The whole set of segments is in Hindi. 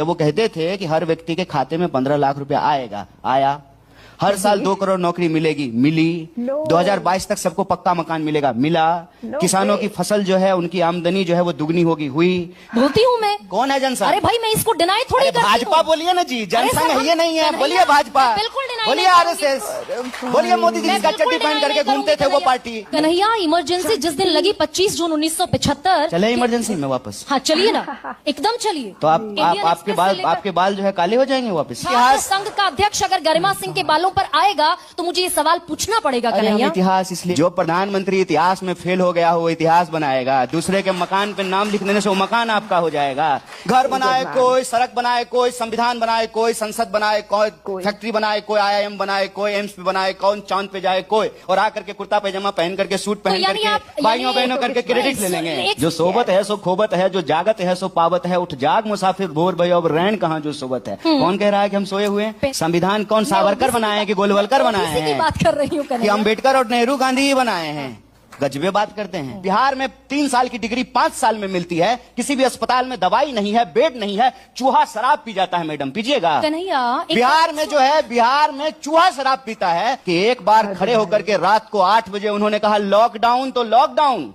जब वो कहते थे कि हर व्यक्ति के खाते में 15 लाख रुपया आएगा, आया। हर साल 2 करोड़ नौकरी मिलेगी, मिली। 2022 तक सबको पक्का मकान मिलेगा, मिला। किसानों की फसल जो है, उनकी आमदनी जो है वो दुगनी होगी, हुई। बोलती हूँ मैं। कौन है जनसंघ? अरे भाई मैं इसको डिनाई थोड़ी करती हूँ। भाजपा बोलिए ना जी, जनसंघ है ये नहीं है। बोलिए भाजपा, बोलिए आरएसएस, बोलिए मोदी जी जिसका चड्डी पहन करके घूमते थे वो पार्टी। कन्हैया, इमरजेंसी जिस दिन लगी 25 जून 1975। चले इमरजेंसी में वापस? हाँ चलिए ना, एकदम चलिए। तो आपके बाल जो है काले हो जाएंगे वापस। संघ का अध्यक्ष अगर गरिमा सिंह के बालों पर आएगा तो मुझे ये सवाल पूछना पड़ेगा कन्हैया। इतिहास इसलिए जो प्रधानमंत्री इतिहास में फेल हो गया हो वो इतिहास बनाएगा। दूसरे के मकान पे नाम लिख देने से वो मकान आपका हो जाएगा। घर बनाए कोई, सड़क बनाए कोई, संविधान बनाए कोई, संसद बनाए कोई, फैक्ट्री बनाए कोई, IIM बनाए कोई, एम्स पे बनाए कौन, चांद पे जाए कोई, और आकर के कुर्ता पैजामा पहन करके, सूट पहन करके भाइयों बहनों करके क्रेडिट ले लेंगे। जो सोबत है सो खोबत है, जो जागत है सो पावत है, उठ जाग मुसाफिर भोर भई अब रैन कहाँ जो सोबत है। कौन कह रहा है कि हम सोए हुए हैं? संविधान कौन सावरकर बनाए कि गोलवलकर बनाए हैं? बात कर रही हूँ कि अम्बेडकर और नेहरू गांधी ही बनाए हैं? गजबे बात करते हैं। बिहार में 3 साल की डिग्री 5 साल में मिलती है। किसी भी अस्पताल में दवाई नहीं है, बेड नहीं है, चूहा शराब पी जाता है। मैडम पीजिएगा। बिहार में जो है, बिहार में चूहा शराब पीता है कि एक बार खड़े होकर के रात को 8 बजे उन्होंने कहा लॉकडाउन तो लॉकडाउन,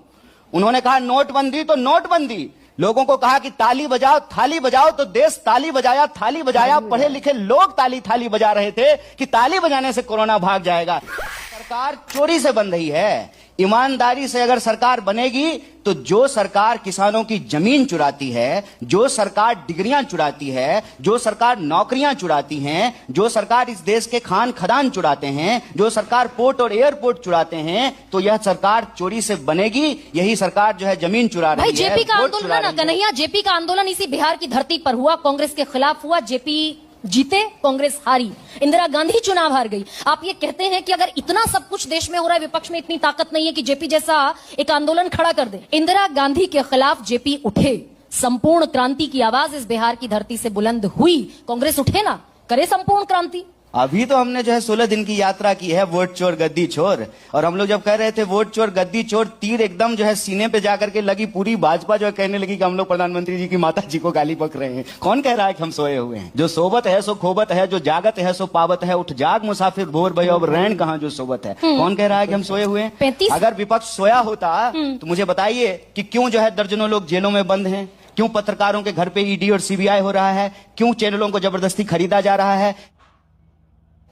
उन्होंने कहा नोटबंदी तो नोटबंदी, लोगों को कहा कि ताली बजाओ थाली बजाओ, तो देश ताली बजाया थाली बजाया। पढ़े लिखे लोग ताली थाली बजा रहे थे कि ताली बजाने से कोरोना भाग जाएगा। सरकार चोरी से बन रही है। ईमानदारी से अगर सरकार बनेगी तो जो सरकार किसानों की जमीन चुराती है, जो सरकार डिग्रियां चुराती है, जो सरकार नौकरियां चुराती हैं, जो सरकार इस देश के खान खदान चुराते हैं, जो सरकार पोर्ट और एयरपोर्ट चुराते हैं, तो यह सरकार चोरी से बनेगी। यही सरकार जो है जमीन चुरा रही है। जेपी का आंदोलन ना कन्हैया, जेपी का आंदोलन इसी बिहार की धरती पर हुआ, कांग्रेस के खिलाफ हुआ। जेपी जीते, कांग्रेस हारी, इंदिरा गांधी चुनाव हार गई। आप ये कहते हैं कि अगर इतना सब कुछ देश में हो रहा है, विपक्ष में इतनी ताकत नहीं है कि जेपी जैसा एक आंदोलन खड़ा कर दे। इंदिरा गांधी के खिलाफ जेपी उठे, संपूर्ण क्रांति की आवाज इस बिहार की धरती से बुलंद हुई। कांग्रेस उठे ना, करे संपूर्ण क्रांति। अभी तो हमने जो है 16 दिन की यात्रा की है, वोट चोर गद्दी चोर। और हम लोग जब कह रहे थे वोट चोर गद्दी चोर, तीर एकदम जो है सीने पे जाकर के लगी। पूरी भाजपा जो है कहने लगी कि हम लोग प्रधानमंत्री जी की माता जी को गाली बक रहे हैं। कौन कह रहा है कि हम सोए हुए हैं? जो सोबत है सो खोबत है, जो जागत है सो पावत है, उठ जाग मुसाफिर भोर भई अब रैन कहाँ जो सोबत है। कौन कह रहा है कि हम सोए हुए हैं? अगर विपक्ष सोया होता तो मुझे बताइए कि क्यों जो है दर्जनों लोग जेलों में बंद हैं, क्यों पत्रकारों के घर पे ED और CBI हो रहा है, क्यों चैनलों को जबरदस्ती खरीदा जा रहा है,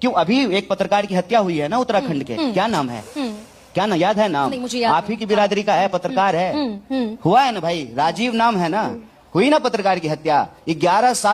क्यों अभी एक पत्रकार की हत्या हुई है ना उत्तराखंड के, क्या नाम है? क्या ना याद है नाम? आप ही की बिरादरी का है, पत्रकार है। हुआ है ना भाई, राजीव नाम है ना, हुई ना पत्रकार की हत्या। 11 साल